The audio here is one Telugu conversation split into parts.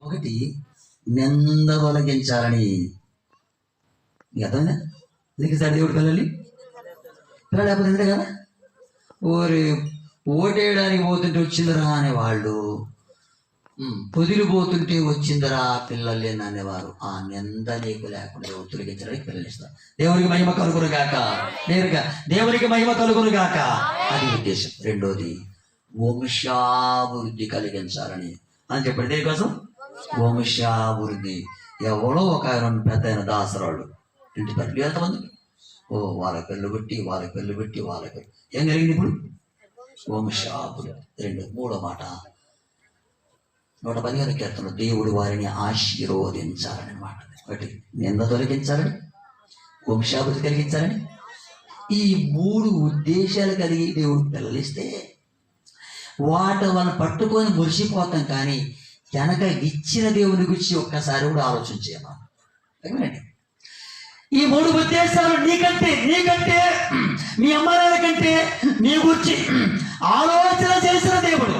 ఒకటి నింద తొలగించాలని. అర్థమైందా? దిగిసాడు దేవుడు పిల్లల్ని లేకపోతే ఎందుకు కదా ఓరి ఓటేయడానికి పోతుంటే వచ్చిందిరా అనేవాళ్ళు, పొదిలిపోతుంటే వచ్చిందిరా పిల్లలు అనేవారు. ఆ నింద నీకు లేకుండా తొలగించడానికి పిల్లలు ఇస్తారు. దేవునికి మహిమ కలుగును గాక. నేరుగా దేవునికి మహిమ కలుగును గాక, అది ఉద్దేశం. రెండోది వంశాభివృద్ధి కలిగించాలని అని చెప్పండి. దేనికోసం? వంశాభివృద్ధి. ఎవరో ఒక ఆయన పెద్ద అయిన దాసరాళ్ళు ఇంటి పెళ్ళి ఎంతమంది, వాళ్ళ పెళ్ళి పెట్టి వాళ్ళకి ఏం కలిగింది ఇప్పుడు? వంశాభివృద్ధి. మూడో మాట 115 కీర్తనలో దేవుడు వారిని ఆశీర్వదించాలని మాట. ఒకటి నింద తొలగించాలని, వంశాభివృద్ధి కలిగించాలని. ఈ 3 ఉద్దేశాలు కలిగి దేవుడు పిల్లలిస్తే వాటి వాళ్ళని పట్టుకొని మురిసిపోతాం. కానీ వెనక ఇచ్చిన దేవుని గురించి ఒక్కసారి కూడా ఆలోచన చేయమా. ఈ 3 ఉద్దేశాలు నీకంటే మీ అమ్మాయిల కంటే నీ గురించి ఆలోచన చేసిన దేవుడు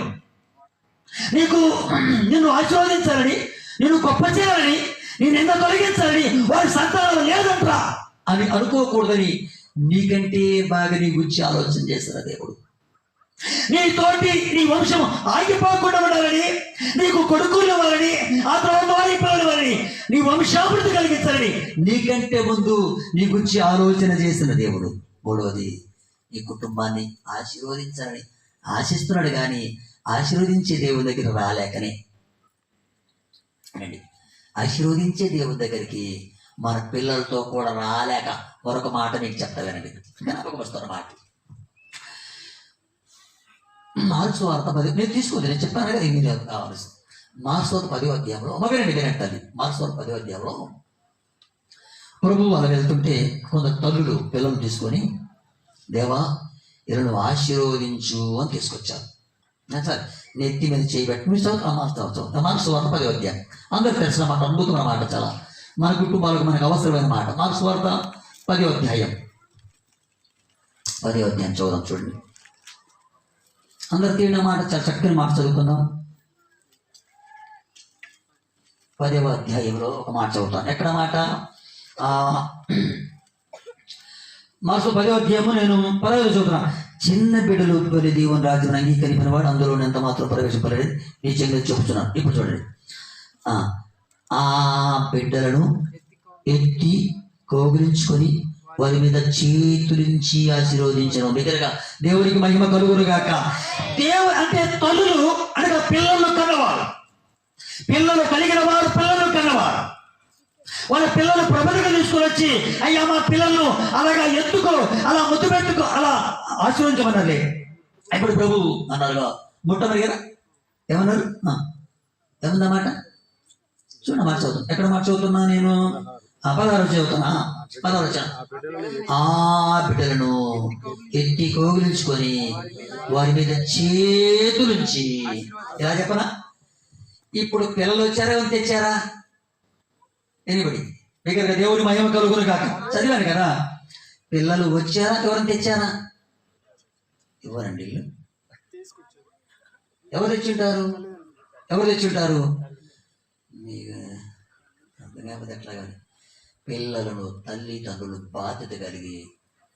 నిన్ను ఆశీర్వదించాలని, నిన్ను గొప్ప చేయాలని, నేను ఎంత తొలగించాలని వారి సంతానం లేదంట్రా అని అనుకోకూడదని నీకంటే బాగా నీ గురించి ఆలోచన చేసిన దేవుడు. నీ వంశం ఆగిపోకుండా ఉండాలని, నీకు కొడుకులు ఇవ్వాలని, ఆ తర్వాత వారి పిల్లలు ఇవ్వాలని, నీ వంశాభివృద్ధి కలిగించాలని నీకంటే ముందు నీ గురించి ఆలోచన చేసిన దేవుడు. మూడవది నీ కుటుంబాన్ని ఆశీర్వదించాలని ఆశిస్తున్నాడు. కానీ ఆశీర్వదించే దేవుని దగ్గర రాలేకనే అండి. ఆశీర్వదించే దేవుని దగ్గరికి మన పిల్లలతో కూడా రాలేక మరొక మాట మీకు చెప్తానండి. జ్ఞాపకం వస్తున్న మాట. మార్క్స్ వార్త 10 నేను తీసుకోలేదు, నేను చెప్పాను కదా ఇది కావాల్సి. మార్క్స్ వార్త 10వ అధ్యాయంలో తల్లి మార్క్స్ వార్త 10వ అధ్యాయంలో ప్రభువు అలా వెళ్తుంటే కొందరు తల్లులు పిల్లలు తీసుకొని, దేవా వీళ్ళను ఆశీర్వదించు అని తీసుకొచ్చారు. సార్ నెత్తి మీద చేయబెట్టి మీరు చదువుతాం. మార్క్స్ వార్త 10వ అధ్యాయం అందరికి తెలిసిన మాట, అద్భుతమైన మాట, చాలా మన కుటుంబాలకు మనకు అవసరమైన మాట. మార్క్స్ వార్త 10వ అధ్యాయం చదువుదాం. చూడండి, అందరు తీరిన మాట, చాలా చక్కని మాట చదువుకుందాం. 10వ అధ్యాయంలో ఒక మాట చదువుతాను. ఎక్కడ మాట? మార్క్స్ 10వ అధ్యాయము నేను 10వ చదువుతున్నాను. చిన్న బిడ్డలు ఉత్పత్తి దేవుని రాజ్యం అంగీకరించిన వాడు అందులో ఎంత మాత్రం ప్రవేశపడేది నిజంగా చెబుతున్నాను. ఇప్పుడు చూడండి, ఆ బిడ్డలను ఎత్తి కౌగిలించుకొని వారి మీద చేతులించి ఆశీర్వదించడం. దగ్గరగా దేవునికి మహిమ కలుగును గాక. అంటే తల్లులు అనగా పిల్లలు కన్నవారు, పిల్లలు కలిగిన వారు పిల్లలు కన్నవారు. వాళ్ళ పిల్లలు ప్రభుత్వం తీసుకొని వచ్చి, అయ్యా మా పిల్లలను అలాగా ఎత్తుకో, అలా ముద్దు పెట్టుకో, అలా ఆశీర్వదించమన్నారులే. ఇప్పుడు ప్రభు అన్నారుగా ముట్టమని కదా ఏమన్నారు? ఏముందన్నమాట చూడండి, మాట చదువుతాను. ఎక్కడ మాట చదువుతున్నా నేను? 16 చదువుతున్నా. 16 ఆ బిడ్డలను ఎత్తి కోగిలించుకొని వారి మీద చేతులుంచి. ఎలా చెప్పనా? ఇప్పుడు పిల్లలు వచ్చారా, ఏమైనా తెచ్చారా? ఎనిబడి దగ్గర దేవుని మహిమ కలుగును కాక చదివాను కదా. పిల్లలు వచ్చారా, ఎవరైనా తెచ్చారా? ఎవరండి? ఎవరు తెచ్చుంటారు? మీకు అర్థం కాకపోతే ఎట్లా? కానీ పిల్లలను తల్లిదండ్రులు బాధ్యత కలిగి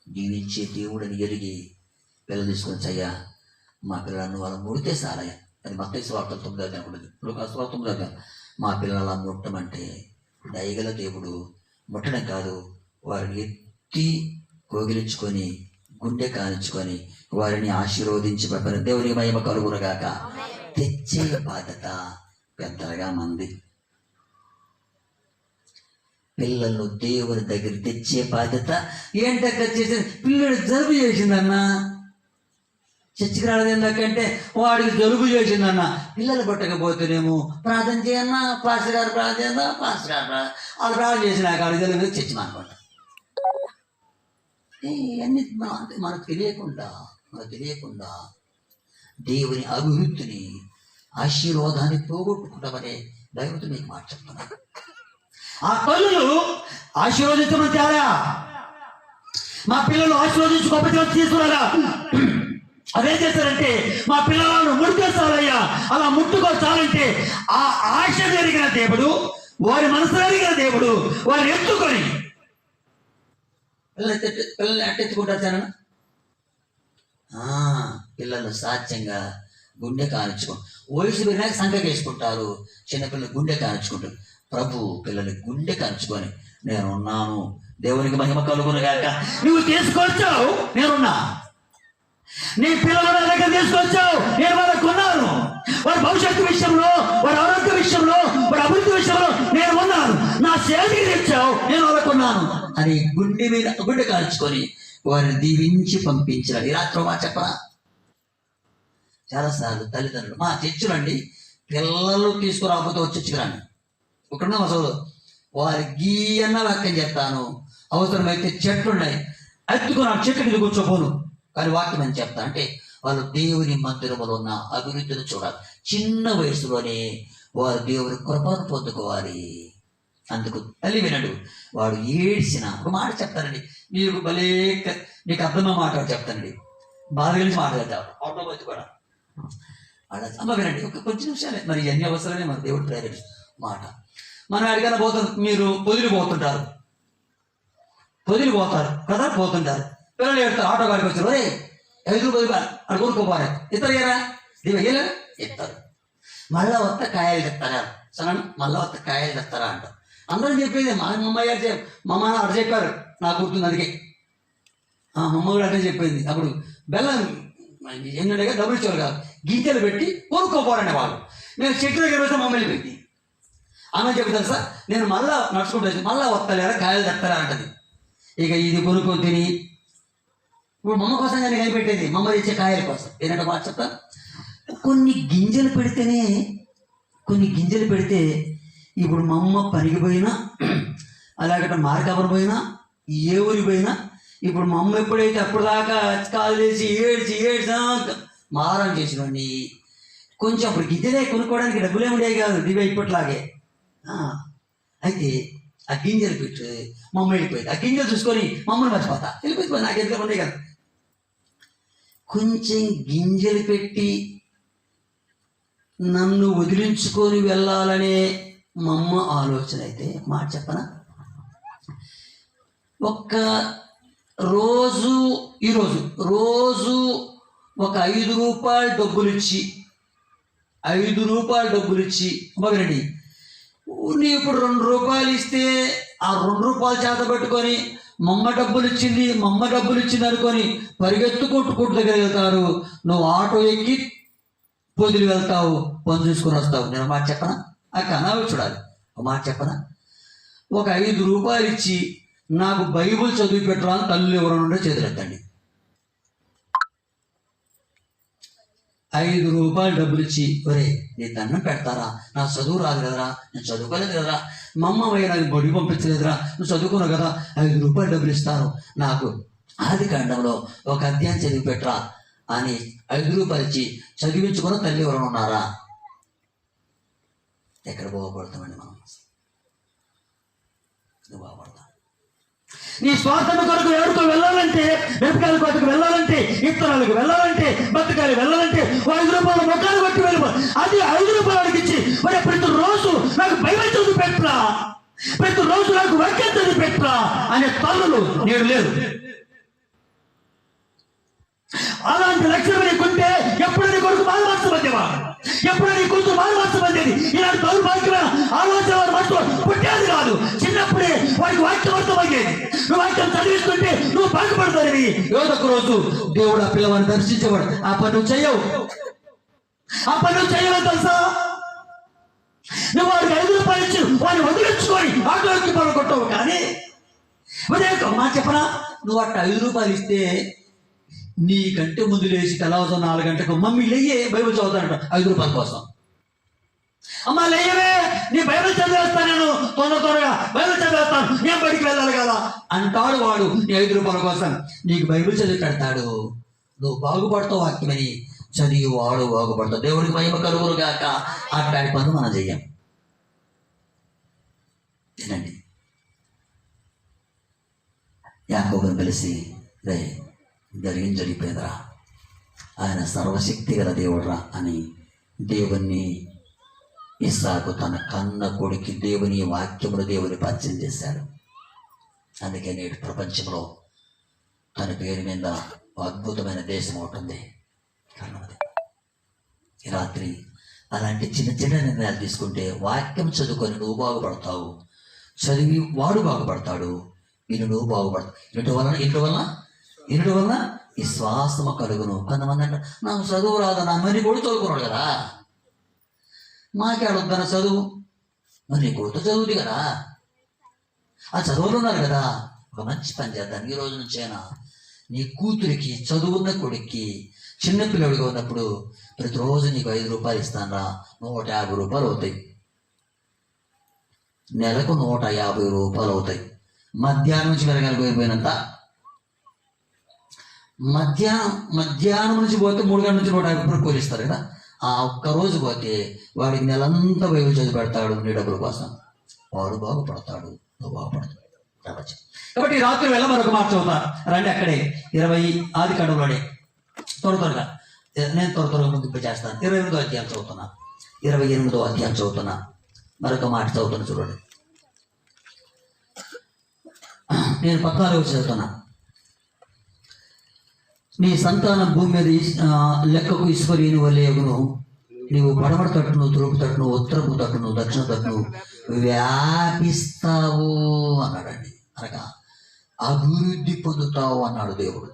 జీవించే దేవుడిని ఎరిగి పిల్లలు తీసుకొని, అయ్యా మా పిల్లలను వాళ్ళు ముడితే సారయ్యా. అది మత్తయి సువార్త 9వ అధ్యాయం ఉంటుంది. లూకా సువార్త 9వ అధ్యాయం. మా పిల్లల ముట్టమంటే దయగల దేవుడు ముట్టడం కాదు, వారిని ఎత్తి కోగిలించుకొని గుండె కానించుకొని వారిని ఆశీర్వదించి పంపిన. దేవుని మహిమ కలుగునుగాక. తెచ్చే బాధ్యత పెద్దగా మంది. పిల్లలను దేవుని దగ్గర తెచ్చే బాధ్యత ఏంటక్క చేసేది? పిల్లడు జలుబు చేసిందన్నా, చర్చికి రాలేదు ఎందుకంటే వాడికి జలుబు చేసిందన్న. పిల్లలు పుట్టకపోతేనేమో ప్రార్థన చేయన్నా, పాస్టర్ గారు ప్రార్థన చేద్దా, పాస్టర్ గారు వాళ్ళు ప్రార్థన చేసినాక వాడికి జలుబు చర్చి మానుకుంటా. ఇవన్నీ మనకు తెలియకుండా దేవుని అభివృద్ధిని, ఆశీర్వాదాన్ని పోగొట్టుకుంటామనే దైవతో మీకు మాట చెప్తున్నాను. ఆ తల్లులు ఆశీర్వదించమని తేడా, మా పిల్లలు ఆశీర్వదించుకోకపోతే తీసుకున్నారా? అదేం చేస్తారంటే మా పిల్లలను ముట్టుకోసాలయ్యా, అలా ముట్టుకోసాలంటే ఆ ఆశ జరిగిన దేవుడు, వారి మనసు జరిగిన దేవుడు వారిని ఎత్తుకొని పిల్లల్ని అట్టెత్తుకుంటారు సార్. పిల్లలు సాధ్యంగా గుండె కానించుకో, వయసు పెరిగినాక సంఖ్య వేసుకుంటారు, చిన్నపిల్లలు గుండె కానించుకుంటారు. ప్రభు పిల్లలు గుండె కానించుకొని నేను ఉన్నాను, దేవునికి మహిమ కలుగును గాక. నువ్వు తీసుకొచ్చావు, నేనున్నా. నీ పిల్లలు నా దగ్గర తీసుకొచ్చావు, నేను వాళ్ళకు ఉన్నాను. వారి భవిష్యత్తు విషయంలో, వారి ఆరోగ్య విషయంలో, వారి అభివృద్ధి విషయంలో నేను ఉన్నాను. నా చేతికి తెచ్చావు, నేను వాళ్ళకు ఉన్నాను అని గుండె మీద గుండె కాల్చుకొని వారిని దీవించి పంపించారు. ఈ రాత్రి మా చెప్పరా, చాలాసార్లు తల్లిదండ్రులు మా చర్చిలండి పిల్లలు తీసుకురాకపోతే వచ్చి చర్చికి ఇక్కడున్న మా సోదరు వారి గీయన్న వాక్యం చెప్తాను, అవసరమైతే చెట్లున్నాయి ఎత్తుకుని ఆ చెట్టు మీద కూర్చోపోను, కానీ వాక్యం అని చెప్తా అంటే వాళ్ళు దేవుని మందిరములో ఉన్న అభివృద్ధిని చూడాలి. చిన్న వయసులోనే వారు దేవుని కృపను పొందుకోవాలి. అందుకు తల్లి వినడు, వాడు ఏడ్చిన ఒక మాట చెప్తానండి, మీకు భలే మీకు అర్థమైన మాట చెప్తానండి, బాధ కలిసి మాట్లాడతాడు ఆటోమతి కూడా వాళ్ళ అమ్మ వినండి, ఒక కొంచెం నిమిషాలే, మరి ఇవన్నీ అవసరమే మన దేవుడు ప్రేరేపిస్తుంది మాట. మనం అడిగిన మీరు పొదిలిపోతుంటారు కదా, పోతుంటారు, పిల్లలు ఏడుతారు, ఆటో గాడికి వచ్చారు, ఒరే 5 రూపాయలు అక్కడ కొనుక్కోపోరా, ఇద్దరు ఏరా దివ్వయ్యలే ఇస్తారు, మళ్ళా వస్త కాయలు తెస్తారా సరే, మళ్ళా వస్త కాయలు తెస్తారా అంటారు. అందరూ చెప్పేది మా అమ్మయ్య మా అమ్మ అక్కడ చెప్పారు, నాకు గుర్తుంది. అందుకే అమ్మ కూడా అదే చెప్పింది. అప్పుడు బెల్లం ఎన్నడగా డబ్బులు ఇచ్చేవారు కాదు, గింజలు పెట్టి కొనుక్కోపోరండి వాళ్ళు. నేను చెట్టు దగ్గర పోతే మమ్మల్ని పెట్టి ఆమె చెప్తాను సార్, నేను మళ్ళా నడుచుకుంటూ మళ్ళా వస్తలేరా కాయలు తెస్తారా అంటది. ఇక ఇది కొనుక్కొని తిని ఇప్పుడు మమ్మ కోసం కానీ కనిపెట్టేది, మమ్మ తెచ్చే కాయల కోసం. ఏంటంటే మాట చెప్తా, కొన్ని గింజలు పెడితే ఇప్పుడు మా అమ్మ పనికి పోయినా, అలాగట మార్కాపురం పోయినా, ఏ ఊరికి పోయినా, ఇప్పుడు మా అమ్మ ఎప్పుడైతే అప్పుడు దాకా కాలు చేసి ఏడ్చి మారం చేసినండి, కొంచెం అప్పుడు గింజలే కొనుక్కోవడానికి డబ్బులే ఉండేవి కాదు, దివ్య ఇప్పట్లాగే. అయితే ఆ గింజలు పెట్టి మా అమ్మ వెళ్ళిపోయింది. ఆ గింజలు చూసుకొని మా అమ్మని మర్చిపోతా, వెళ్ళిపోయింది, నాకు ఎందులో ఉండే కదా. కొంచెం గింజలు పెట్టి నన్ను వదిలించుకొని వెళ్ళాలనే మా అమ్మ ఆలోచన. అయితే మాట చెప్పనా, ఒక్క రోజు రోజు ఒక 5 రూపాయలు డబ్బులు ఇచ్చి బాగండి, నీ ఇప్పుడు 2 రూపాయలు ఇస్తే ఆ 2 రూపాయలు చేత పెట్టుకొని మమ్మ డబ్బులు ఇచ్చింది అనుకొని పరిగెత్తుకుంటూ దగ్గర వెళ్తారు. నువ్వు ఆటో ఎక్కి పొదిలి వెళ్తావు, పని చూసుకొని వస్తావు. నేను మాట చెప్పనా, ఆ కనావి చూడాలి. ఒక మాట చెప్పనా, ఒక 5 రూపాయలు ఇచ్చి నాకు బైబుల్ చదివి పెట్టరా అని తల్లు ఎవరైనా ఉంటే చేతులెత్తండి. 5 రూపాయలు డబ్బులు ఇచ్చి, ఒరే నీ దండం పెడతారా, నాకు చదువు రాదు కదరా, నేను చదువుకోలేదు కదరా, మా అమ్మ నాకు బడి పంపించలేదురా, నువ్వు చదువుకున్నావు కదా, 5 రూపాయలు డబ్బులు ఇస్తాను, నాకు ఆదికాండంలో ఒక అధ్యాయం చదివి పెట్టరా అని 5 రూపాయలు ఇచ్చి చదివించుకున్న తల్లి ఎవరైనా ఉన్నారా? ఎక్కడ బాగుపడతామండి మనం? నువ్వు బాగుపడతావు. నీ స్వార్థం కొరకు ఎవరితో వెళ్ళాలంటే, మిరపకాయల కొరకు వెళ్ళాలంటే, ఇత్తనాలకు వెళ్ళాలంటే, బతకాయలు వెళ్ళాలంటే 5 రూపాయలు మొక్కలు కొట్టి వెళ్ళిపో. అది 5 రూపాయలకి ఇచ్చి, మరి ప్రతిరోజు నాకు బైబిల్ చదివి పెట్టరా, ప్రతిరోజు నాకు వాక్యం చదివి పెట్టరా అనే తల్లులు నేడు లేరు. అలాంటి లక్ష్యం నీకుంటే ఎప్పుడు నీ కొడుకు బాధపరచబడ్డేవా, ఎప్పుడు నీ కూతురు బాధపరచబడ్డేది. ఇలాంటి దౌర్భాగ్యమైన ఆలోచన వారి మనసులో పుట్టేది కాదు. చిన్నప్పుడే వారికి వాక్యం అర్థమయ్యేది. నువ్వు వాక్యం చదివిస్తుంటే నువ్వు బాగుపడతావు. ఏదొక రోజు దేవుడు ఆ పిల్లవాడిని దర్శించేవాడు. ఆ పని నువ్వు చెయ్యవు తెలుసా. నువ్వు వాడికి 5 రూపాయలు ఇచ్చి వాడిని వదిలించుకొని ఆటోకి పనులు కొట్టవు. కానీ మా చెప్పనా, నువ్వు అట్ట 5 రూపాయలు ఇస్తే నీకంటే ముందు లేచి తెల్లవారుజామున 4 గంటలకు మమ్మీ లేయే బైబిల్ చదువుతానంట 5 రూపాయల కోసం. అమ్మ లేయవే, నీ బైబిల్ చదివేస్తాను, నేను త్వరగా బైబిల్ చదివేస్తాను, నేను బయటికి వెళ్ళాలి కదా అంటాడు వాడు. నీ 5 రూపాయల కోసం నీకు బైబిల్ చదివి పెడతాడు. నువ్వు బాగుపడతావు, వాక్యమని చదివి వాడు బాగుపడతావు. దేవుడికి మహిమ కలుగును గాక. అట్లాంటి పనులు మనం చెయ్యం. తినండి, యాకోబుని కలిసి జరిగిపోయిందిరా, ఆయన సర్వశక్తి గల దేవుడురా అని దేవుణ్ణి ఇస్సాకు తన కన్న కొడుకు దేవుని వాక్యమును దేవుని పరిచయం చేశాడు. అందుకే నేడు ప్రపంచంలో తన పేరు మీద అద్భుతమైన దేశం ఉంటుంది. కారణం అది. ఈ రాత్రి అలాంటి చిన్న చిన్న నిర్ణయాలు తీసుకుంటే వాక్యం చదువుకొని నువ్వు బాగుపడతావు, చదివి వాడు బాగుపడతాడు, నువ్వు బాగుపడతావు. ఇంటి వలన విశ్వాసము కలుగును. కొంతమంది అంటే నాకు చదువు రాదు, నా మరి కూడా చదువుకున్నాడు కదా, మాకేడొద్దన చదువు, మరి నీ కొడుకు చదువుది కదా, ఆ చదువులు ఉన్నారు కదా. ఒక మంచి పని చేద్దాం ఈ రోజు నుంచైనా. నీ కూతురికి చదువున్న కొడుక్కి చిన్నపిల్లడిగా ఉన్నప్పుడు ప్రతిరోజు నీకు 5 రూపాయలు ఇస్తానరా, 150 రూపాయలు అవుతాయి. నెలకు 150 రూపాయలు అవుతాయి. మధ్యాహ్నం నుంచి వెరగలిపోయినంత, మధ్యాహ్నం నుంచి పోతే 3 గంటల నుంచి 150 రూపాయలు కూలిస్తారు కదా. ఆ ఒక్కరోజు పోతే వాడికి నెలంతా బైబిల్ చదివి పెడతాడు నీ డబ్బుల కోసం. వాడు బాగుపడతాడు, నువ్వు బాగుపడతాడు. కాబట్టి రాత్రి వేళ మరొక మాట చదువుతా రండి. అక్కడే 20 ఆదికాండంలోనే త్వరగా నేను త్వరగా ముందుకు చేస్తాను. 28వ అధ్యాయం చదువుతున్నా, 28వ అధ్యాయం చదువుతున్నా. మరొక మాట చదువుతున్నా చూడండి. నేను 14 చదువుతున్నా. నీ సంతానం భూమి మీద లెక్కకు ఈశ్వరీని వలెగును. నీవు పడమర తట్టును, తూర్పు తట్టును, ఉత్తరపు తట్టును, దక్షిణ తట్టును వ్యాపిస్తావు అన్నాడండి. అనగా అభివృద్ధి పొందుతావు అన్నాడు దేవుడు.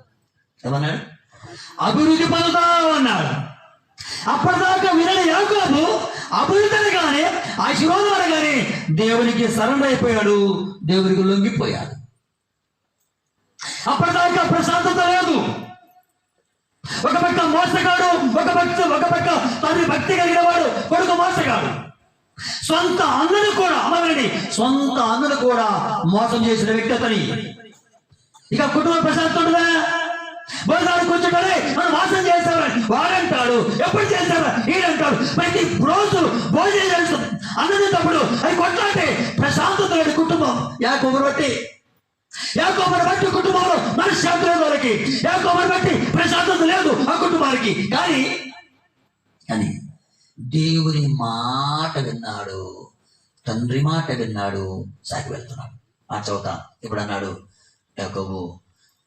ఏమన్నాడు? అభివృద్ధి పొందుతావు అన్నాడు. అప్పటిదాకా వినని యాకోబు అభివృద్ధి అనగానే, ఆశీర్వాదం అనగానే దేవునికి సరెండర్ అయిపోయాడు, దేవునికి లొంగిపోయాడు. అప్పటిదాకా ప్రశాంతత లేదు. ఒక పక్క మోసగాడు, ఒక పక్క తండ్రి భక్తి కలిగిన వాడు, కొడుకు మోసగాడు. సొంత అన్నను కూడా మోసం చేసిన వ్యక్తి అతని. ఇక కుటుంబ ప్రశాంతుండదా? భోజనాలు కూర్చుంటాడే మనం మోసం చేస్తామని వాడంటాడు, ఎప్పుడు చేస్తారా ఈడంటాడు. ప్రతి రోజు భోజనం చేస్తాం అన్నదిన్నప్పుడు అది కొట్లాటే ప్రశాంతత లేని కుటుంబం. యాకోబును బట్టి కుటుంబంలో మనశ్శాంతి లేదు వాళ్ళకి. యాకోబును బట్టి ప్రశాంతత లేదు ఆ కుటుంబానికి. కానీ దేవుని మాట విన్నాడు, తండ్రి మాట విన్నాడు, సాగి వెళ్తున్నాడు. మాట చదువుతా. ఇప్పుడు అన్నాడు యాకోబు,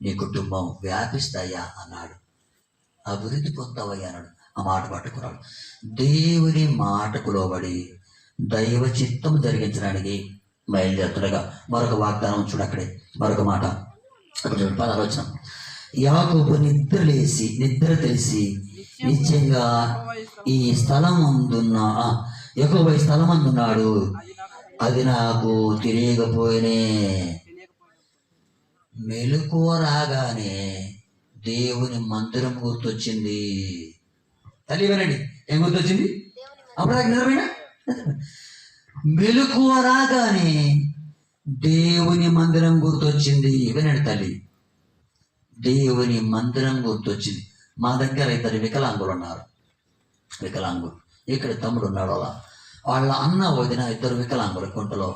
నీ కుటుంబం వ్యాపిస్తాయా అన్నాడు, అభివృద్ధి పొందావయ్యా అన్నాడు. ఆ మాట పట్టుకున్నాడు. దేవుని మాటకు లోబడి దైవ చిత్తం జరిగించడానికి బయలుదేరుతుండగా మరొక వాగ్దానం చూడు. అక్కడే మరొక మాట 16 యాకోబు నిద్ర తెలిసి నిశ్చయంగా ఈ స్థలం అందున్న యెహోవా ఈ స్థలం అందున్నాడు, అది నాకు తెలియకపోయినే. మెలకువ రాగానే దేవుని మందిరం గుర్తొచ్చింది. తల్లి వినండి, ఏం గుర్తొచ్చింది? అప్పుడు నిజమైన మెలకువ రాగానే దేవుని మందిరం గుర్తొచ్చింది. వినండి తల్లి, దేవుని మందిరం గుర్తొచ్చింది. మా దగ్గర 2 వికలాంగులు ఉన్నారు. ఇక్కడ తమ్ముడు ఉన్నాడు. వాళ్ళ అన్న వదిన 2 వికలాంగులు కుంటలో.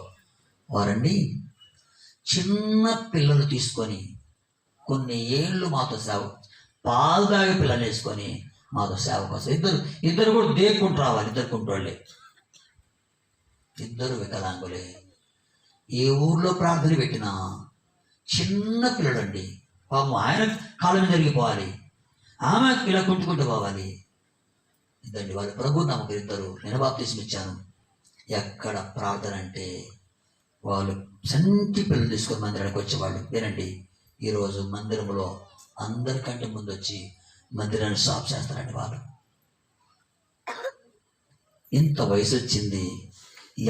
వారండి చిన్న పిల్లలు తీసుకొని కొన్ని ఏళ్ళు మాతో సేవ, పాలు తాగే పిల్లలు వేసుకొని మాతో సేవ కోసం ఇద్దరు కూడా దేక్కుంటూ రావాలి. 2 కుంటోళ్ళే, 2 వికలాంగులే. ఏ ఊర్లో ప్రార్థన పెట్టినా చిన్న పిల్లడండి, పాపం ఆయన కాలం జరిగిపోవాలి, ఆమె ఇలా కుంటుకుంటూ పోవాలి. ఇదండి వాళ్ళు ప్రభు నమ్మకం. 2 నేను బాప్తిస్మం ఇచ్చాను. ఎక్కడ ప్రార్థన అంటే వాళ్ళు చంటి పిల్లలు తీసుకొని మందిరానికి వచ్చేవాళ్ళు. వినండి, ఈరోజు మందిరంలో అందరికంటే ముందు వచ్చి మందిరాన్ని సాఫ్ చేస్తారండి వాళ్ళు. ఇంత వయసు వచ్చింది.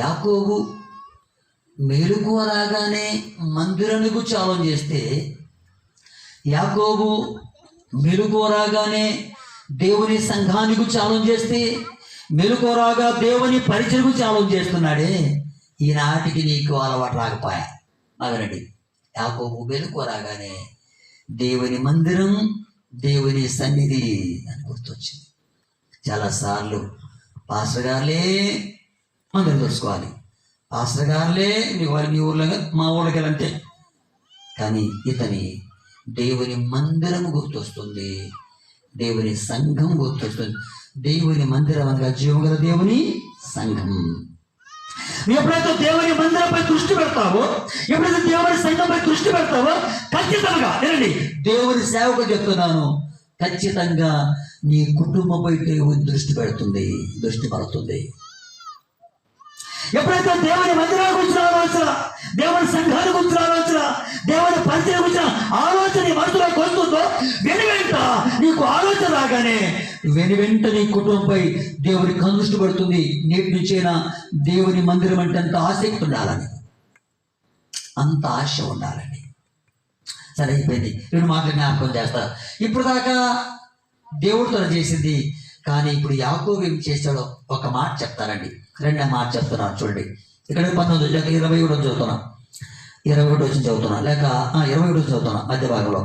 యాకోబు మెలకువ రాగానే మందిరానికి చాలం చేస్తే, యాకోబు మెలకువ రాగానే దేవుని సంఘానికి చాలం చేస్తే, మెలకువ రాగా దేవుని పరిచయకు చాలం చేస్తున్నాడే. ఈనాటికి నీకు అలవాటు రాకపోయా. అదనండి, యాకోబు మెలకువ రాగానే దేవుని మందిరం, దేవుని సన్నిధి అని గుర్తొచ్చింది. చాలాసార్లు పాస్టర్ గారులే మందిరం తెలుసుకోవాలి, పాస్టర్ గారులే మీ ఊర్లో మా ఊళ్ళకి వెళ్ళంటే. కానీ ఇతని దేవుని మందిరం గుర్తొస్తుంది, దేవుని సంఘం గుర్తొస్తుంది. దేవుని మందిరం అనగా జీవగల దేవుని సంఘం. నువ్వు ఎప్పుడైతే దేవుని మందిరంపై దృష్టి పెడతావో, ఎప్పుడైతే దేవుని సంఘంపై దృష్టి పెడతావో, ఖచ్చితంగా వినండి, దేవుని సేవకు చెప్తున్నాను, ఖచ్చితంగా నీ కుటుంబంపై దేవుని దృష్టి పడుతుంది. ఎప్పుడైతే దేవుని మందిరాల గురించిన ఆలోచన, దేవుని సంఘాల గురించిన ఆలోచన, దేవుని పరిచయం గురించిన ఆలోచన నీ మనసులోకి వస్తుందో, వెనువెంట నీకు ఆలోచన రాగానే వెనువెంట నీ కుటుంబంపై దేవుని కనుదృష్టి పడుతుంది. నేటి నుంచైనా దేవుని మందిరం అంటే అంత ఆసక్తి ఉండాలని, అంత ఆశ ఉండాలని. సరే, అయిపోయింది. 2 మాటలు జ్ఞాపకం చేస్తా. ఇప్పుడు దాకా దేవుడితో చేసింది, కానీ ఇప్పుడు యాకోబు ఏం చేశాడో ఒక మాట చెప్తానండి. 2వ మాట చెప్తున్నాను చూడండి. ఇక్కడ 19 లేక 21 చదువుతున్నా, 21 చదువుతున్నా, లేక 21 చదువుతున్నా మధ్య భాగంలో.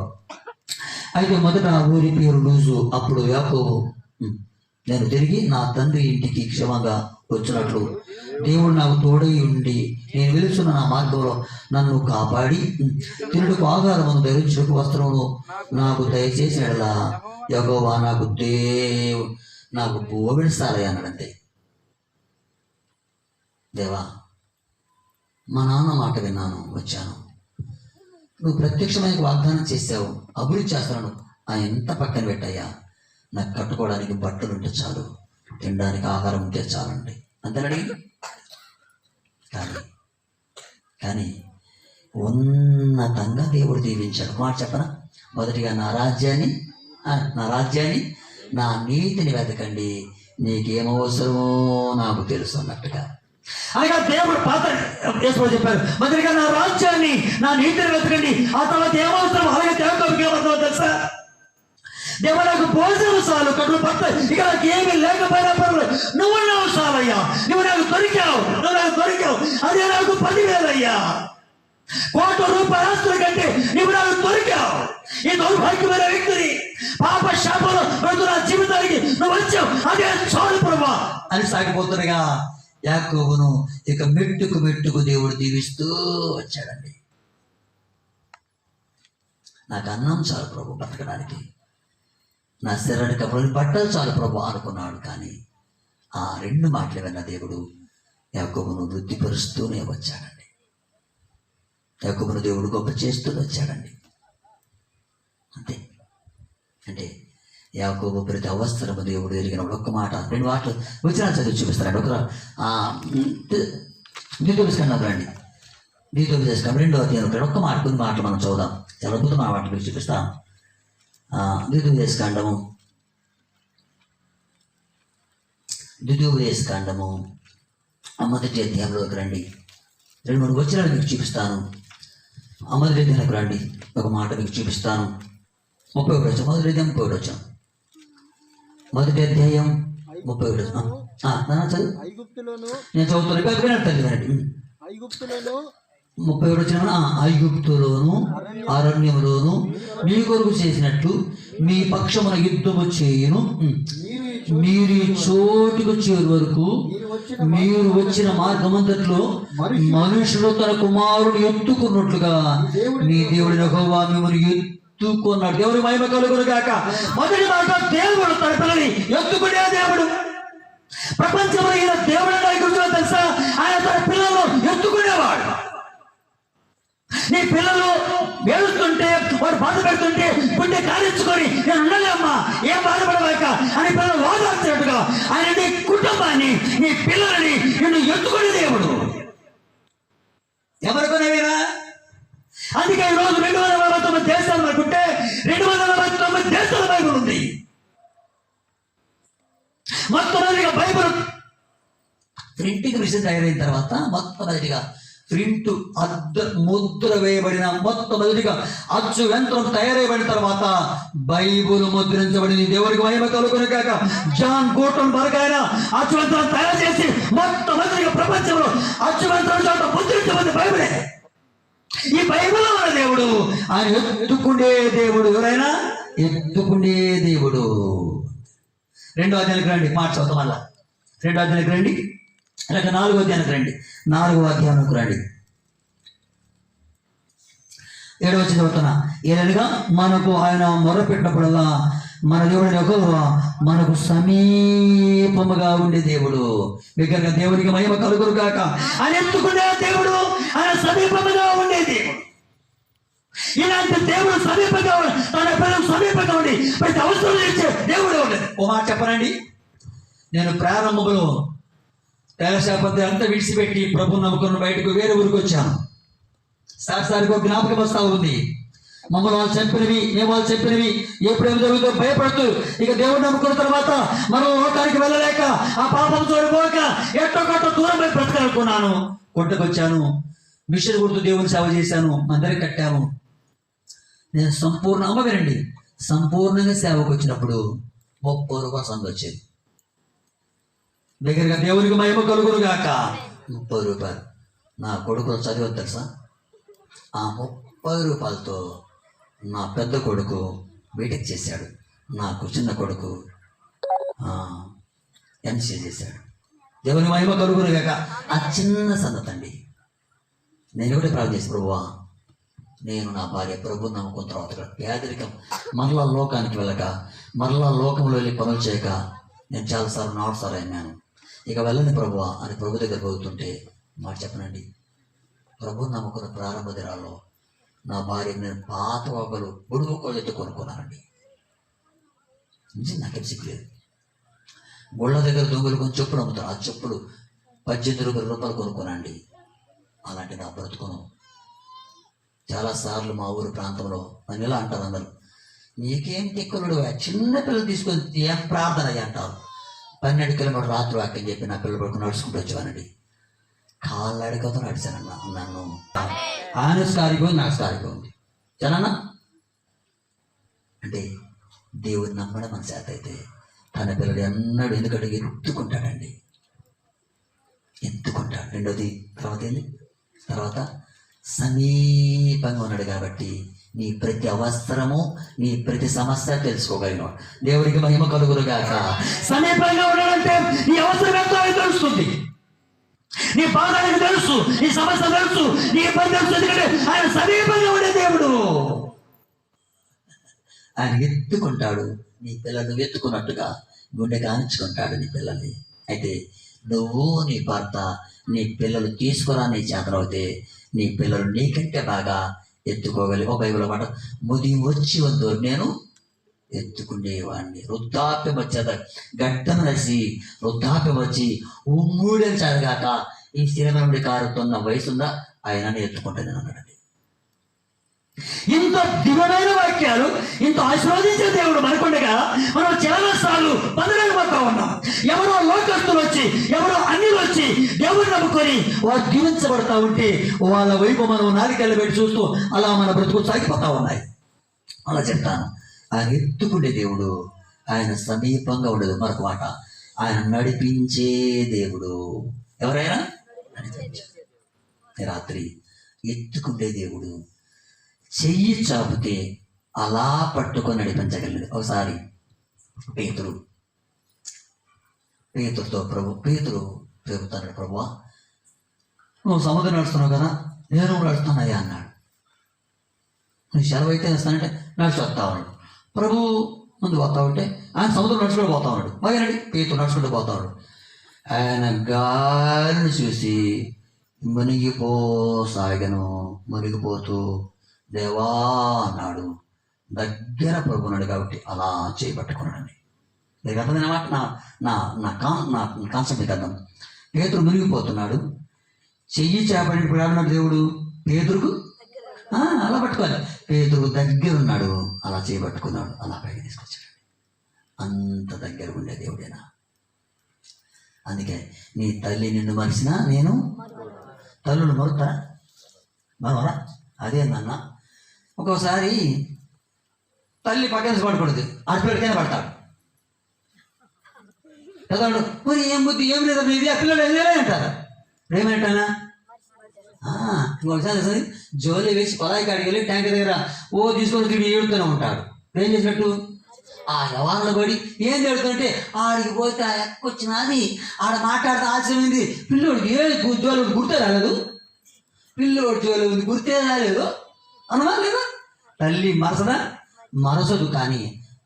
అయితే మొదట ఊరి పేరు లూజు. అప్పుడు యాకోబు, నేను తిరిగి నా తండ్రి ఇంటికి క్షేమంగా వచ్చినట్లు దేవుడు నాకు తోడై ఉండి నేను వెలుచున్న నా మార్గంలో నన్ను కాపాడి తిరుడుకు ఆహారమును ధరించుకు వస్త్రమును నాకు దయచేసి ఎడలా యెహోవా నాకు బోబెడిస్తాలే అన్నాడంతే. దేవా, మా నాన్న మాట విన్నాను, వచ్చాను. నువ్వు ప్రత్యక్షమైన వాగ్దానం చేసావు, అభివృద్ధి చేస్తున్నాను. ఎంత పక్కన పెట్టయ్యా, నాకు కట్టుకోవడానికి బట్టలు ఉంటే చాలు, తినడానికి ఆహారం ఉంటే చాలండి అంతేనడి. కానీ ఉన్నతంగా దేవుడు దీవించాడు. మాట చెప్పనా? మొదటిగా నా రాజ్యాన్ని నా నీతిని వెతకండి, నీకేమవసరమో నాకు తెలుసు అన్నట్టుగా. అనగా దేవుడు పాత చెప్పారు, మొదటిగా నా రాజ్యాన్ని నా నీతిని వెతకండి, ఆ తర్వాత ఏమవసరం. అలాగే దేవుడికి ఏమవుతుందో తెలుసా? దేవ, నాకు భోజనం చాలు, కడుపు పట్ట, ఇక నాకు ఏమీ లేకపోయినా పర్వాలేదు, నువ్వు చాలయ్యా, నువ్వు నాకు దొరికావు, అదే నాకు 10,000 అయ్యా. ₹1,00,000 ఆస్తుల కంటే నువ్వు నాకు దొరికావు. ఈ దౌర్భాగ్యమైన వ్యక్తిని పాప శాపంలో నా జీవితానికి నువ్వు వచ్చావు, అదే చాలు ప్రభా అని సాగిపోతుండగా యాకోబును ఇక మెట్టుకు దేవుడు దీవిస్తూ వచ్చాడండి. నాకు అన్నం చాలు ప్రభు బతకడానికి, నా శరీరానికి కప్పులని బట్టలు చాలు ప్రభు అనుకున్నాడు. కానీ ఆ 2 మాటలు విన్న దేవుడు యాకోబును వృద్ధిపరుస్తూనే వచ్చాడండి. యాకోబును దేవుడు గొప్ప చేస్తూ వచ్చాడండి. అంతే. అంటే యాకోబు ప్రతి అవసరము దేవుడు ఎరిగిన ఒక్క మాట, 2 మాటలు వచ్చినా చదివి చూపిస్తారండి. ఒక ద్వితోపదేశకాండం రండి, ద్వితోపదేశకాండం 2వ అధ్యాయం ఒక్క మాట, కొన్ని మాటలు మనం చూద్దాం. చాలా అద్భుతమైన మాటలు మీకు చూపిస్తాం. ద్వితోపదేశకాండము 1వ అధ్యాయంలోకి రండి. 2-3 వచనాలు మీకు చూపిస్తాను. మొదటి అధ్యాయంలోకి రండి, ఒక మాట మీకు చూపిస్తాను. 31 వచనం, మొదటి అధ్యాయం 31 వచనం. మొదటి అధ్యాయం 31 వచనం. నేను చదువుతున్నాను. 30 వచనం. ఐగుప్తులోను అరణ్యములోను మీ కొరకు చేసినట్లు మీ పక్షమున యుద్ధము చేయును. మీరు ఈ చోటుకు చేరు వరకు మీరు వచ్చిన మార్గమంతట్లో మనుషులు తన కుమారుడు ఎత్తుకున్నట్లుగా మీ దేవుడి యెహోవా మిమ్మల్ని ఎత్తుకున్నాడు. దేవుడి మహిమ కలుగును గాక. మొదటి మాట, దేవుడు తన పిల్లని ఎత్తుకునే దేవుడు. ప్రపంచంలో ఈయన దేవుడు గురించి తెలుసా? ఆయన తన పిల్లలను ఎత్తుకునేవాడు. నీ పిల్లలు వేడుస్తుంటే, వాడు బాధ పెడుతుంటే గుండె కారించుకొని నేను ఉండలేమ్మా, ఏం బాధపడలేక అని పిల్లలు ఓదార్చినట్టుగా ఆయన నీ కుటుంబాన్ని, నీ పిల్లలని నిన్ను ఎత్తుకునే దేవుడు. ఎవరికొనేవినా? అందుకే ఈరోజు 249 దేశాలు అనుకుంటే 249 దేశాల బైబుల్ ఉంది. మొట్టమొదటిగా బైబుల్ ప్రింటింగ్ మిషన్ తయారైన తర్వాత మొట్టమొదటిగా ప్రింట్ ముద్ర వేయబడిన మొట్టమొదటిగా అచ్చు యంత్రం తయారైబడిన తర్వాత బైబుల్ ముద్రించబడింది. దేవుడికి మహిమ కలుగును గాక. జాన్ గూటన్ బర్గ్ ఆయన అచ్చు యంత్రం తయారు చేసి మొట్టమొదటిగా ప్రపంచంలో అచ్చు యంత్రం చోట ముద్రించబడింది బైబులే. ఈ బైబిల్ ఉన్న దేవుడు ఆయన ఎత్తుకునే దేవుడు. ఎవరైనా ఎత్తుకునే దేవుడు. 2వ అధ్యాయానికి రండి, మాట చదువుతాం. మళ్ళా 2వ అధ్యాయానికి రండి, లేక 4వ అధ్యాయానికి రండి. 4వ అధ్యాయానికి రండి. 7వ వచనం చదువుతున్నా. ఏలనగా మనకు ఆయన మొరపెట్టినప్పుడల్లా మన దేవుడు యెహోవా మనకు సమీపముగా ఉండే దేవుడు. దగ్గరగా దేవునికి మహిమ కలుగును గాక. ఆయన ఎత్తుకునే దేవుడు, ఆయన సమీపముగా ఉండే దేవుడు. ఇలాంటి దేవుడు సమీపంగా తన పిల్లలు సమీపంగా ఉండి ప్రతి అవసరం ఇచ్చే దేవుడు ఉండదు. ఓ మాట చెప్పనండి, నేను ప్రారంభంలో తేలశాపతి అంతా విడిచిపెట్టి ప్రభు నమ్ముకుని బయటకు వేరే ఊరికి వచ్చాను. సారిసారికి ఒక జ్ఞాపకం వస్తా ఉంది. మమ్మల్ని వాళ్ళు చెప్పినవి, మేము వాళ్ళు చెప్పినవి ఎప్పుడేమి జరుగుతుందో భయపడుతూ ఇక దేవుడు నమ్ముకున్న తర్వాత మనం లోకానికి వెళ్ళలేక ఆ పాపం చూడబోక ఎట్టో కట్ట దూరం పోయి బ్రతకాలనుకున్నాను. కొట్టుకొచ్చాను, మిషన్ గుర్తు దేవుని సేవ చేశాను, అందరికి కట్టాము. నేను వినండి, సంపూర్ణంగా సేవకు వచ్చినప్పుడు 30 రూపాయల సంఘ వచ్చేది. దగ్గరగా దేవునికి మహిమ కలుగును గాక. 30 రూపాయలు. నా కొడుకులు చదివద్దు తెలుసా? ఆ 30 రూపాయలతో నా పెద్ద కొడుకు బీటెక్ చేశాడు, నాకు చిన్న కొడుకు ఎంసీఏ చేశాడు. దేవుని మహిమ కలుగును గాక. ఆ చిన్న సంగతి అండి. నేను ఒకటి ప్రార్థన చేసి, ప్రభువా నేను నా భార్య ప్రభు నమ్ముకున్న తర్వాత పేదరికం మరలా లోకానికి వెళ్ళక, మరలా లోకంలో వెళ్ళి పనులు చేయక నేను చాలాసార్లు 4 సార్లు అయినాను. ఇక వెళ్ళని ప్రభువా అని ప్రభు దగ్గర పోతుంటే మాట చెప్పనండి, ప్రభు నమ్ముకున్న ప్రారంభ దినాల్లో నా భార్యకు నేను పాత ఒకరు బుడుగు కోళ్ళెత్తు కొనుక్కున్నానండి. నాకేం సిగ్గులేదు. గుళ్ళ దగ్గర దొంగలు కొంచెం చెప్పులు అమ్ముతారు, ఆ చెప్పులు 18 రూపాయలు కొనుక్కున్నాండి. అలాంటి నా బ్రతుకును చాలాసార్లు మా ఊరు ప్రాంతంలో నన్ను ఇలా అంటారు అందరూ, నీకేం తిక్కులుడు, చిన్న పిల్లలు తీసుకొని ఏం ప్రార్థన అయ్యి అంటారు. 12 కిలోమీటర్ రాత్రి వాక్యం చెప్పి నా పిల్లలు పడుకుని నడుచుకుంటూ వచ్చేవానండి. కాళ్ళు అడిగతో నడిచానన్నా. నన్ను ఆయన సారిపోయింది, నాకు సారిపోయింది. జనన్నా అంటే దేవుని నమ్మడం మన చేత అయితే తన పిల్లలు ఎన్నడూ ఎందుకంటే ఎత్తుకుంటాడండి, ఎత్తుకుంటాడు. రెండోది తర్వాత ఏంది, తర్వాత సమీపంగా ఉన్నాడు కాబట్టి నీ ప్రతి అవసరము, నీ ప్రతి సమస్య తెలుసుకోగలిగినాడు. దేవుడికి మహిమ కలుగును గాక. సమీపంగా ఉన్నాడంటే నీ అవసరం ఎంతో తెలుస్తుంది, నీ బాధలకు తెలుసు, నీ సమస్య తెలుసు, నీ ఇబ్బంది తెలుసు. ఎందుకంటే ఆయన సమీపంగా ఉండే దేవుడు. ఆయన ఎత్తుకుంటాడు. నీ పిల్లలు ఎత్తుకున్నట్టుగా గుండె కాంచుకుంటాడు నీ పిల్లల్ని. అయితే నువ్వు నీ భర్త నీ పిల్లలు తీసుకురా నీ చేతనవుతే నీ పిల్లలు నీకంటే బాగా ఎత్తుకోగలిగి. ఒక బైబిల్ మాట, ముది వచ్చి వద్దు నేను ఎత్తుకునేవాడిని. వృద్ధాప్యం వచ్చేద గడ్డం రసి వృద్ధాప్యం వచ్చి ఉమ్మూడని చదగాక ఈ స్థిరమైన కారుతున్న వయసుందా ఆయన ఎత్తుకుంటాను అన్నాడండి. ఇంత దివ్యమైన వాక్యాలు, ఇంత ఆశీర్వదించిన దేవుడు మనకుండగా మనం చాలా సార్లు పదలేకపోతా ఉన్నాం. ఎవరో లోకస్తులు వచ్చి, ఎవరో అన్యులు వచ్చి దేవుడు నమ్ముకొని వారు దీవించబడతా ఉంటే వాళ్ళ వైపు మనం నాలుకలు పెట్టి చూస్తూ అలా మన బ్రతుకు సాగిపోతా ఉన్నాయి. అలా చెప్తాను, ఆయన ఎత్తుకుండే దేవుడు, ఆయన సమీపంగా ఉండదు. మరొక మాట, ఆయన నడిపించే దేవుడు. ఎవరైనా నడిపించే రాత్రి ఎత్తుకుండే దేవుడు, చెయ్యి చాపితే అలా పట్టుకొని నడిపించగలదు. ఒకసారి పేతురుతో పేతురు చెబుతాడు, ప్రభువా నువ్వు సముద్రం నడుస్తున్నావు కదా, నేను నడుస్తున్నాయా అన్నాడు. నువ్వు సెలవు అయితే వేస్తానంటే నడిచి వస్తా ఉన్నాడు. ప్రభు ముందు పోతా ఉంటే ఆయన సముద్రం నడుచుకుంటూ పోతా ఉన్నాడు. బాగానండి, పేతురు నడుచుకుంటూ పోతా ఉన్నాడు. ఆయన గాలిని చూసి మునిగిపోతూ దేవా అన్నాడు. దగ్గర ప్రభు ఉన్నాడు కాబట్టి అలా చేయబట్టుకున్నాడండి. మీకు అర్థమైనమాట నా కాన్సెప్ట్ మీకు అర్థం. పేతురు మునిగిపోతున్నాడు, చెయ్యి చేపడినప్పుడు ఏమన్నాడు దేవుడు పేతురుకు, అలా పట్టుకోవాలి. పేతురు దగ్గర ఉన్నాడు, అలా చేయబట్టుకున్నాడు, అలా పైకి తీసుకొచ్చాడు. అంత దగ్గర ఉండే దేవుడేనా? అందుకే నీ తల్లి నిన్ను మరిచినా నేను తల్లులు మరుతారా? మరవరా? అదే నాన్న. ఒక్కోసారి తల్లి పక్కన పడకూడదు, అటుపెడికైనా పడతాడు. చదవడు, మరి ఏం బుద్ధి ఏం లేదా మీది, ఆ పిల్లలు వెళ్ళలే అంటారా? ఏమంటానా? ఇంకొకసారి జోలి వేసి కొలాయి కాడికి వెళ్ళి ట్యాంక్ దగ్గర తీసుకొని తిరిగి ఏడుతూనే ఉంటాడు. ఏం చేసినట్టు ఆ వ్యవహారంలో పడి ఏం జరుగుతుంటే ఆడికి పోతే ఆ ఎక్కొచ్చినది ఆడ మాట్లాడితే ఆశ్చర్యమైంది. పిల్లోడికి జోలి గుర్తే రాలేదు, పిల్లోడి జోలి ఉంది గుర్తే రాలేదు అనమా లేదా? తల్లి మరసదా? మరసదు. కానీ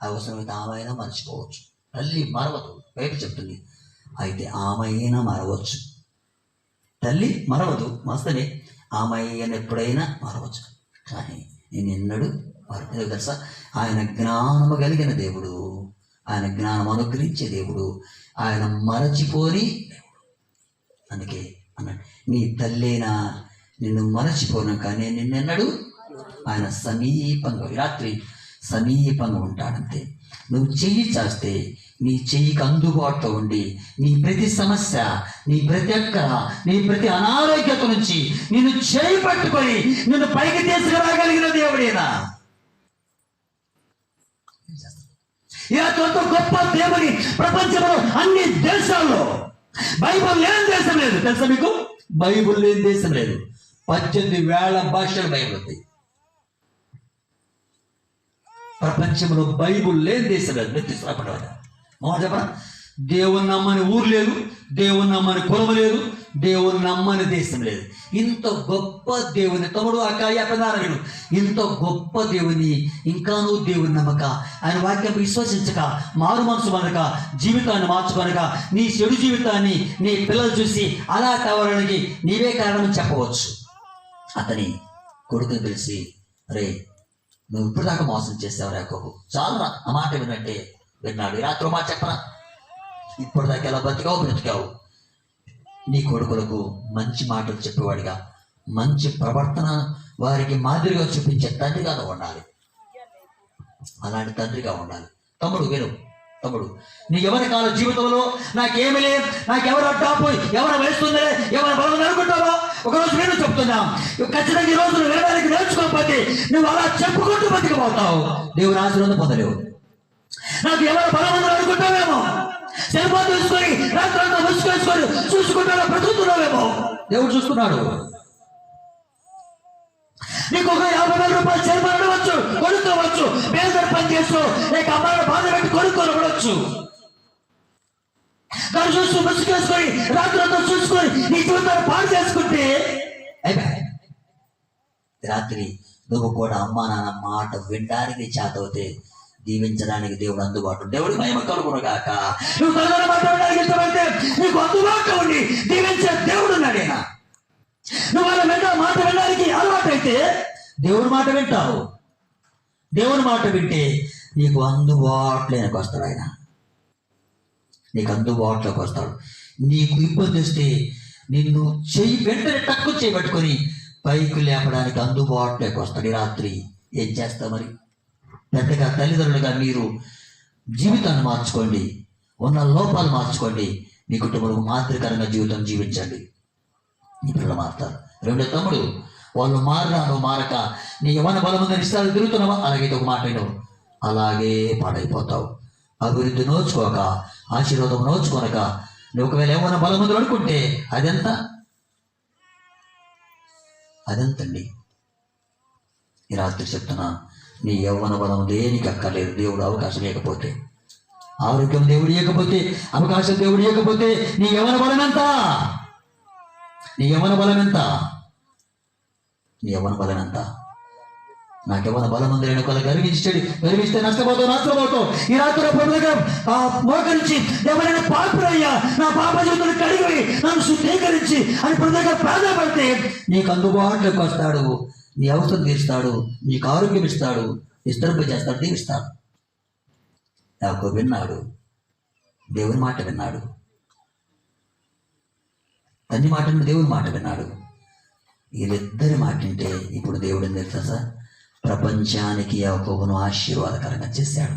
అవసరమైతే ఆమె అయినా మర్చిపోవచ్చు. తల్లి మరవదు, బయట చెప్తుంది. అయితే ఆమె అయినా మరవచ్చు. తల్లి మరవదు మస్తనే, ఆమె అయిన ఎప్పుడైనా మరవచ్చు. కానీ నేనెన్నడూ ఎందుకు తెలుసా? ఆయన జ్ఞానము కలిగిన దేవుడు, ఆయన జ్ఞానం అనుగ్రహించే దేవుడు, ఆయన మరచిపోని దేవుడు. అందుకే అన్నాడు, నీ తల్లినా నిన్ను మరచిపోను, కానీ నిన్నెన్నడు ఆయన సమీపంగా, రాత్రి సమీపంగా ఉంటాడంతే. నువ్వు చెయ్యి చేస్తే నీ చెయ్యికి అందుబాటులో ఉండి నీ ప్రతి సమస్య, నీ ప్రతి అక్కర, నీ ప్రతి అనారోగ్యత నుంచి నిన్ను చేయి పట్టుకొని నిన్ను పైకి తీసుకురాగలిగిన దేవుడేనా? ఇలాంటి గొప్ప దేవుని ప్రపంచంలో అన్ని దేశాల్లో బైబుల్ లేని దేశం లేదు. తెలుసా మీకు? బైబుల్ లేని దేశం లేదు. 18,000 భాషలు బైబుల్ ఉంది. ప్రపంచంలో బైబుల్ లేని దేశం లేదు. తీసుకురాపడవాలి మాట చెప్పరా? దేవుని నమ్మని ఊరు లేదు, దేవుని నమ్మని కులం లేదు, దేవుని నమ్మని దేశం లేదు. ఇంత గొప్ప దేవుని తమ్ముడు అకాయపదారుడు, ఇంత గొప్ప దేవుని ఇంకా నువ్వు దేవుని నమ్మక, ఆయన వాక్యం విశ్వసించక, మారు మనసు మనక, జీవితాన్ని మార్చుకొనక, నీ చెడు జీవితాన్ని నీ పిల్లలు చూసి అలా కావాలని నీవే కారణం చెప్పవచ్చు. అతని కొడుకుని పిలిచి, రే నువ్వు ఇప్పుడు దాకా మోసం చేసావు యాకోబు, చాలురా ఆ మాట వినంటే విన్నాడు. రాత్రి మాట చెప్పరా? ఇప్పుడు దాకా ఎలా బ్రతికావు. నీ కొడుకులకు మంచి మాటలు చెప్పేవాడిగా, మంచి ప్రవర్తన వారికి మాదిరిగా చూపించే తండ్రిగా ఉండాలి. అలాంటి తండ్రిగా ఉండాలి. తమ్ముడు విను, తమ్ముడు నీ ఎవరి కాల జీవితంలో నాకేమి లేదు, నాకెవరు అడ్డాపు, ఎవరు వేస్తుందే, ఎవరు బలం అనుకుంటావో ఒకరోజు నేను చెప్తున్నా, ఖచ్చితంగా ఈ రోజు వినడానికి నేర్చుకోకపోతే నువ్వు అలా చెప్పుకుంటూ బతికిపోతావు, దేవుని ఆశీర్వాదం పొందలేవు. నాకు ఎవరు బలం అనుకుంటావేమో, సెల్ఫోన్ తీసుకొని రాత్రంతా ముసుకేసుకొని చూసుకుంటా బ్రతుకుతున్నావేమో, దేవుడు చూస్తున్నాడు. నీకు ఒక 50,000 రూపాయలు సెల్ఫోన్ అడవచ్చు, కొనుక్కోవచ్చు, పేదలు పని చేస్తూ లేక అమ్మాయిని బాధ పెట్టి కొనుక్కోవచ్చు. దాన్ని చూస్తూ ముసుకేసుకొని రాత్రంతా చూసుకొని నీ జీవితాన్ని పాడు చేసుకుంటే అయిపోయి. రాత్రి నువ్వు కూడా అమ్మా నాన్న మాట వినడానికి చేతవుతే దీవించడానికి దేవుడు అందుబాటు, దేవుడి మహిమ కలుగునుగాక. నువ్వు తల్లి మాట వినడానికి ఇష్టపడితే నీకు అందుబాటులో ఉండి దీవించే దేవుడు ఉన్నాడేనా? నువ్వు వాళ్ళ వెంట మాట వినడానికి అలవాటు అయితే దేవుడి మాట వింటావు. దేవుని మాట వింటే నీకు అందుబాటులోకి వస్తాడు. ఆయన నీకు అందుబాటులోకి వస్తాడు. నీకు ఇబ్బంది వస్తే నిన్ను చెయ్యి వెంటనే తక్కువ చేయబట్టుకొని పైకి లేపడానికి అందుబాటులోకి వస్తాడు. ఈ రాత్రి ఏం చేస్తావు మరి? పెద్దగా తల్లిదండ్రులుగా మీరు జీవితాన్ని మార్చుకోండి, ఉన్న లోపాలు మార్చుకోండి, మీ కుటుంబంలో మాదిరికరంగా జీవితం జీవించండి, నీ పిల్లలు మారుతారు. రెండో తమ్ముడు, వాళ్ళు మారినా నువ్వు మారక నీ యవ్వన బలముందని ఇష్టాలు తిరుగుతున్నావా, అలాగే ఒక మాట వినవు, అలాగే పాడైపోతావు. అభివృద్ధి నోచుకోక, ఆశీర్వాదం నోచుకోనక నువ్వు ఒకవేళ యవ్వన బలముందు అనుకుంటే అదెంతండి. ఈ రాత్రి చెప్తున్నా, నీ యవ్వన బలం దేనికి అక్కర్లేదు. దేవుడు అవకాశం లేకపోతే, ఆరోగ్యం దేవుడు ఇవ్వకపోతే, అవకాశం దేవుడు ఇవ్వకపోతే నీ యవ్వన బలం ఎంత? నీ యవ్వన బలం ఎంత? నీ యవ్వన బలం ఎంత? నాకు యవ్వన బలం ఉంది, నేను ఒకళ్ళు గర్విస్తే నష్టపోతావు. ఈ రాత్రి ప్రభుత్వం మోకరించి ఎవరైనా పాపురయ్యా, నా పాప జీవితాన్ని కడిగి నన్ను శుద్ధీకరించి అని ప్రభుత్వం ప్రాధాన్యపడితే నీకు అందుబాటులోకి వస్తాడు, నీ అవసరం తీరుస్తాడు, నీకు ఆరోగ్యం ఇస్తాడు, విస్తరింపజేస్తాడు, దీవిస్తాడు. నాకు విన్నాడు, దేవుని మాట విన్నాడు, తండ్రి మాట విన్నాడు, దేవుని మాట విన్నాడు. వీళ్ళిద్దరి మాట వింటే ఇప్పుడు దేవుడు ఏం తెలుసా? ప్రపంచానికి యాకోబును ఆశీర్వాదకరంగా చేశాడు.